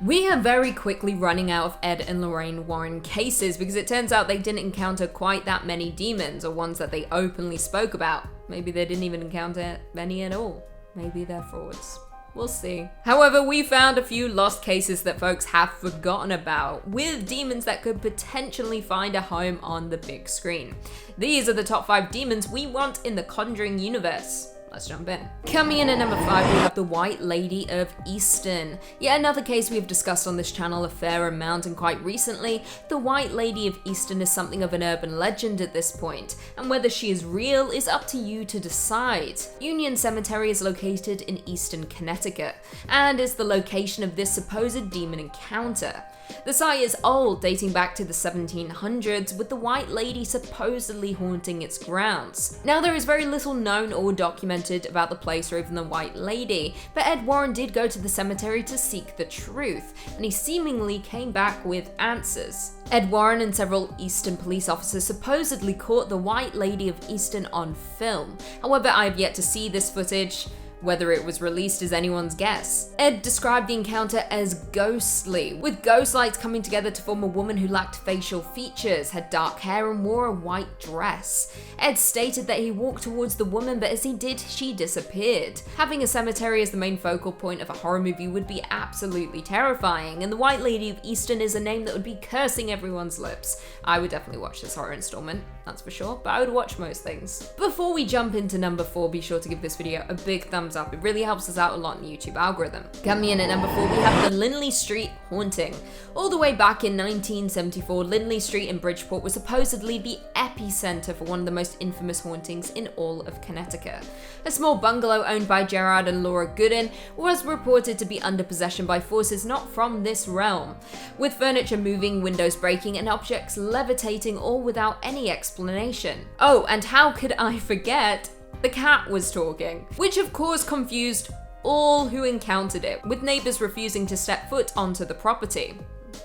We are very quickly running out of Ed and Lorraine Warren cases because it turns out they didn't encounter quite that many demons, or ones that they openly spoke about. Maybe they didn't even encounter many at all. Maybe they're frauds. We'll see. However, we found a few lost cases that folks have forgotten about, with demons that could potentially find a home on the big screen. These are the top 5 demons we want in the Conjuring Universe. Let's jump in. Coming in at number 5, we have the White Lady of Easton. Yet another case we have discussed on this channel a fair amount, and quite recently, the White Lady of Easton is something of an urban legend at this point, and whether she is real is up to you to decide. Union Cemetery is located in Easton, Connecticut, and is the location of this supposed demon encounter. The site is old, dating back to the 1700s, with the White Lady supposedly haunting its grounds. Now, there is very little known or documented about the place or even the White Lady, but Ed Warren did go to the cemetery to seek the truth, and he seemingly came back with answers. Ed Warren and several Easton police officers supposedly caught the White Lady of Easton on film. However, I have yet to see this footage. Whether it was released is anyone's guess. Ed described the encounter as ghostly, with ghost lights coming together to form a woman who lacked facial features, had dark hair, and wore a white dress. Ed stated that he walked towards the woman, but as he did, she disappeared. Having a cemetery as the main focal point of a horror movie would be absolutely terrifying, and the White Lady of Easton is a name that would be cursing everyone's lips. I would definitely watch this horror installment, that's for sure, but I would watch most things. Before we jump into number 4, be sure to give this video a big thumbs up. It really helps us out a lot in the YouTube algorithm. Coming in at number 4, we have the Lindley Street Haunting. All the way back in 1974, Lindley Street in Bridgeport was supposedly the epicenter for one of the most infamous hauntings in all of Connecticut. A small bungalow owned by Gerard and Laura Gooden was reported to be under possession by forces not from this realm, with furniture moving, windows breaking, and objects levitating, all without any explanation. Oh, and how could I forget? The cat was talking, which of course confused all who encountered it, with neighbors refusing to step foot onto the property.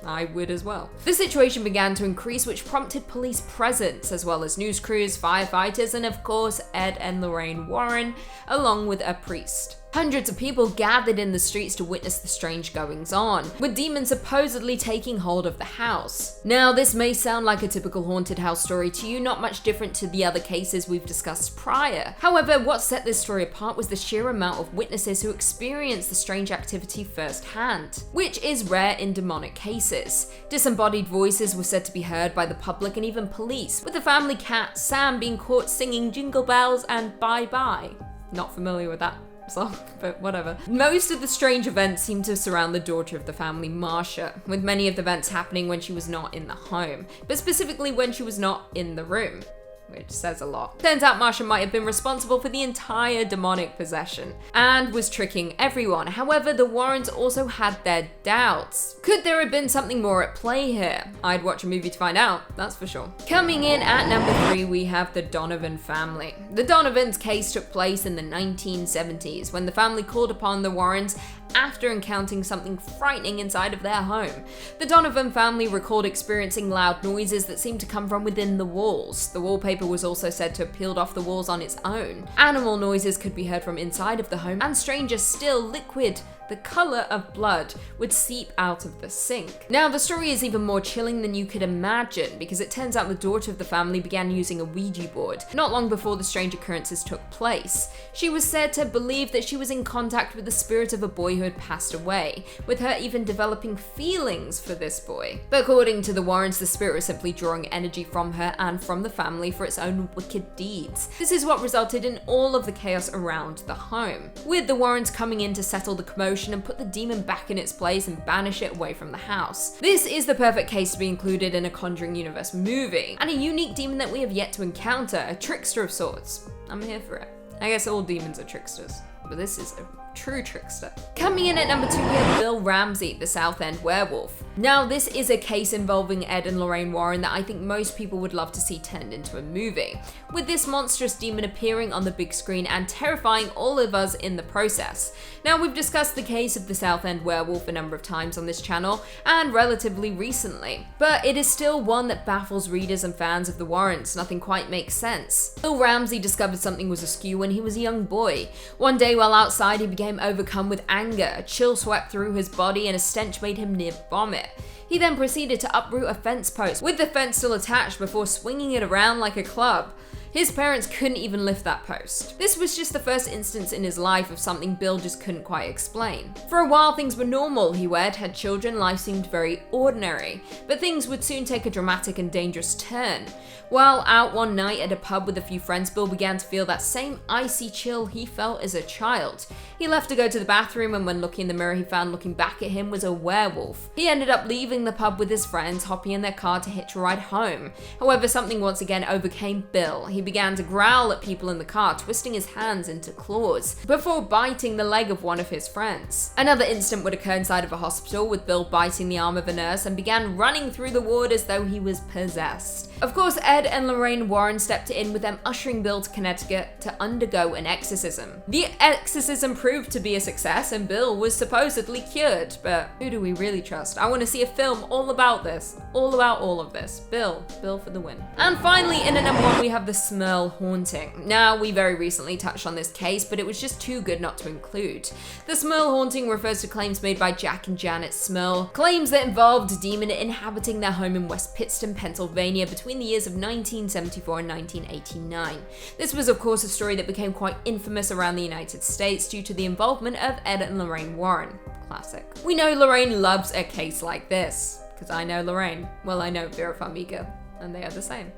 I would as well. The situation began to increase, which prompted police presence, as well as news crews, firefighters, and of course Ed and Lorraine Warren, along with a priest. Hundreds of people gathered in the streets to witness the strange goings-on, with demons supposedly taking hold of the house. Now, this may sound like a typical haunted house story to you, not much different to the other cases we've discussed prior. However, what set this story apart was the sheer amount of witnesses who experienced the strange activity firsthand, which is rare in demonic cases. Disembodied voices were said to be heard by the public and even police, with the family cat Sam being caught singing Jingle Bells and Bye Bye. Not familiar with that song, but whatever. Most of the strange events seem to surround the daughter of the family, Marcia, with many of the events happening when she was not in the home, but specifically when she was not in the room, which says a lot. Turns out Marcia might have been responsible for the entire demonic possession and was tricking everyone. However, the Warrens also had their doubts. Could there have been something more at play here? I'd watch a movie to find out, that's for sure. Coming in at number 3, we have the Donovan family. The Donovans' case took place in the 1970s when the family called upon the Warrens after encountering something frightening inside of their home. The Donovan family recalled experiencing loud noises that seemed to come from within the walls. The wallpaper was also said to have peeled off the walls on its own. Animal noises could be heard from inside of the home, and stranger still, liquid, the color of blood, would seep out of the sink. Now, the story is even more chilling than you could imagine, because it turns out the daughter of the family began using a Ouija board not long before the strange occurrences took place. She was said to believe that she was in contact with the spirit of a boy who had passed away, with her even developing feelings for this boy. But according to the Warrens, the spirit was simply drawing energy from her and from the family for its own wicked deeds. This is what resulted in all of the chaos around the home, with the Warrens coming in to settle the commotion and put the demon back in its place and banish it away from the house. This is the perfect case to be included in a Conjuring Universe movie, and a unique demon that we have yet to encounter, a trickster of sorts. I'm here for it. I guess all demons are tricksters, but this is a true trickster. Coming in at number 2, we have Bill Ramsey, the Southend Werewolf. Now, this is a case involving Ed and Lorraine Warren that I think most people would love to see turned into a movie, with this monstrous demon appearing on the big screen and terrifying all of us in the process. Now, we've discussed the case of the Southend Werewolf a number of times on this channel, and relatively recently, but it is still one that baffles readers and fans of the Warrens. Nothing quite makes sense. Bill Ramsey discovered something was askew when he was a young boy. One day, while outside, he became overcome with anger. A chill swept through his body and a stench made him near vomit. He then proceeded to uproot a fence post, with the fence still attached, before swinging it around like a club. His parents couldn't even lift that post. This was just the first instance in his life of something Bill just couldn't quite explain. For a while, things were normal. He wed, had children, life seemed very ordinary. But things would soon take a dramatic and dangerous turn. While out one night at a pub with a few friends, Bill began to feel that same icy chill he felt as a child. He left to go to the bathroom, and when looking in the mirror, he found looking back at him was a werewolf. He ended up leaving the pub with his friends, hopping in their car to hitch a ride home. However, something once again overcame Bill. He began to growl at people in the car, twisting his hands into claws, before biting the leg of one of his friends. Another incident would occur inside of a hospital, with Bill biting the arm of a nurse and began running through the ward as though he was possessed. Of course, Ed and Lorraine Warren stepped in, with them ushering Bill to Connecticut to undergo an exorcism. The exorcism proved to be a success, and Bill was supposedly cured, but who do we really trust? I want to see a film all about this, all about all of this. Bill for the win. And finally, in at number 1, we have the Smurl Haunting. Now, we very recently touched on this case, but it was just too good not to include. The Smurl Haunting refers to claims made by Jack and Janet Smurl, claims that involved a demon inhabiting their home in West Pittston, Pennsylvania between the years of 1974 and 1989. This was, of course, a story that became quite infamous around the United States due to the involvement of Ed and Lorraine Warren. Classic. We know Lorraine loves a case like this, because I know Lorraine. Well, I know Vera Farmiga, and they are the same.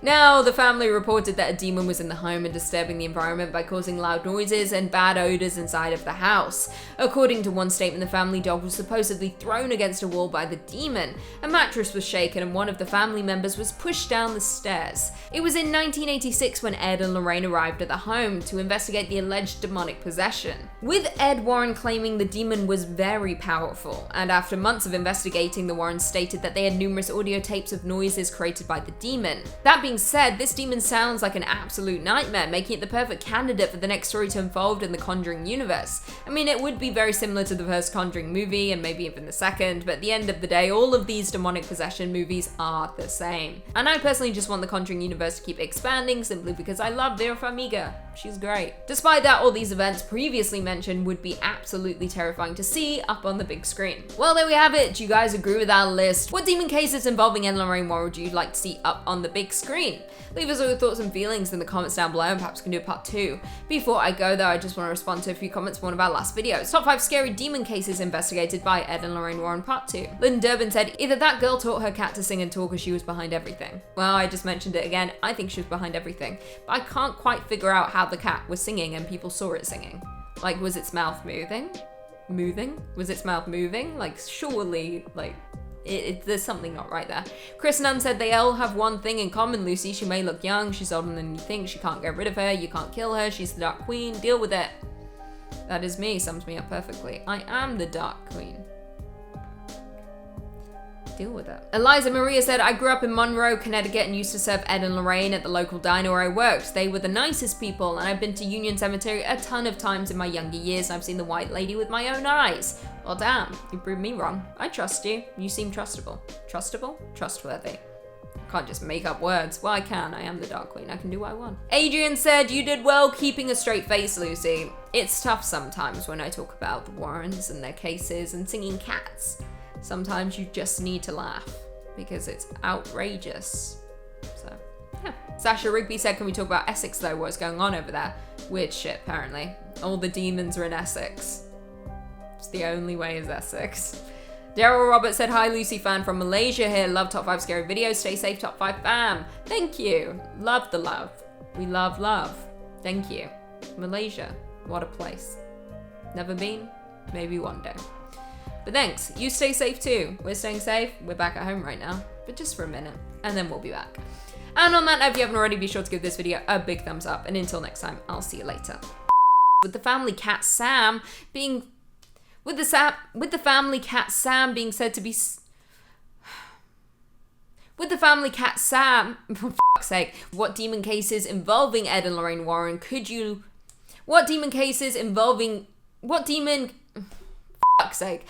Now, the family reported that a demon was in the home and disturbing the environment by causing loud noises and bad odors inside of the house. According to one statement, the family dog was supposedly thrown against a wall by the demon. A mattress was shaken and one of the family members was pushed down the stairs. It was in 1986 when Ed and Lorraine arrived at the home to investigate the alleged demonic possession, with Ed Warren claiming the demon was very powerful, and after months of investigating, the Warrens stated that they had numerous audio tapes of noises created by the demon. That being said, this demon sounds like an absolute nightmare, making it the perfect candidate for the next story to unfold in the Conjuring Universe. I mean, it would be very similar to the first Conjuring movie, and maybe even the second, but at the end of the day, all of these demonic possession movies are the same. And I personally just want the Conjuring Universe to keep expanding, simply because I love Vera Farmiga. She's great. Despite that, all these events previously mentioned would be absolutely terrifying to see up on the big screen. Well, there we have it. Do you guys agree with our list? What demon cases involving Ed and Lorraine Warren would you like to see up on the big screen? Leave us all your thoughts and feelings in the comments down below, and perhaps we can do a part 2. Before I go though, I just want to respond to a few comments from one of our last videos. Top 5 scary demon cases investigated by Ed and Lorraine Warren part 2. Lynn Durbin said, either that girl taught her cat to sing and talk, or she was behind everything. Well, I just mentioned it again. I think she was behind everything, but I can't quite figure out how the cat was singing and people saw it singing. Like, was its mouth moving? Was its mouth moving? Like, surely, like, there's something not right there. Chris Nunn said, they all have one thing in common, Lucy. She may look young, she's older than you think, she can't get rid of her, you can't kill her, she's the Dark Queen, deal with it. That is me, sums me up perfectly. I am the Dark Queen. Deal with it. Eliza Maria said, I grew up in Monroe, Connecticut, and used to serve Ed and Lorraine at the local diner where I worked. They were the nicest people, and I've been to Union Cemetery a ton of times in my younger years, and I've seen the White Lady with my own eyes. Well, damn, you proved me wrong. I trust you. You seem trustable. Trustable? Trustworthy. I can't just make up words. Well, I can. I am the Dark Queen. I can do what I want. Adrian said, you did well keeping a straight face, Lucy. It's tough sometimes when I talk about the Warrens and their cases and singing cats. Sometimes you just need to laugh because it's outrageous. So, yeah. Sasha Rigby said, can we talk about Essex though? What's going on over there? Weird shit, apparently. All the demons are in Essex. It's the only way is Essex. Daryl Roberts said, hi, Lucy fan from Malaysia here. Love top 5 scary videos. Stay safe, top 5 fam. Thank you. Love the love. We love love. Thank you. Malaysia. What a place. Never been? Maybe one day. But thanks. You stay safe too. We're staying safe. We're back at home right now, but just for a minute, and then we'll be back. And on that note, if you haven't already, be sure to give this video a big thumbs up. And until next time, I'll see you later. With the family cat Sam being said to be for fuck's sake, what demon cases involving Ed and Lorraine Warren fuck's sake.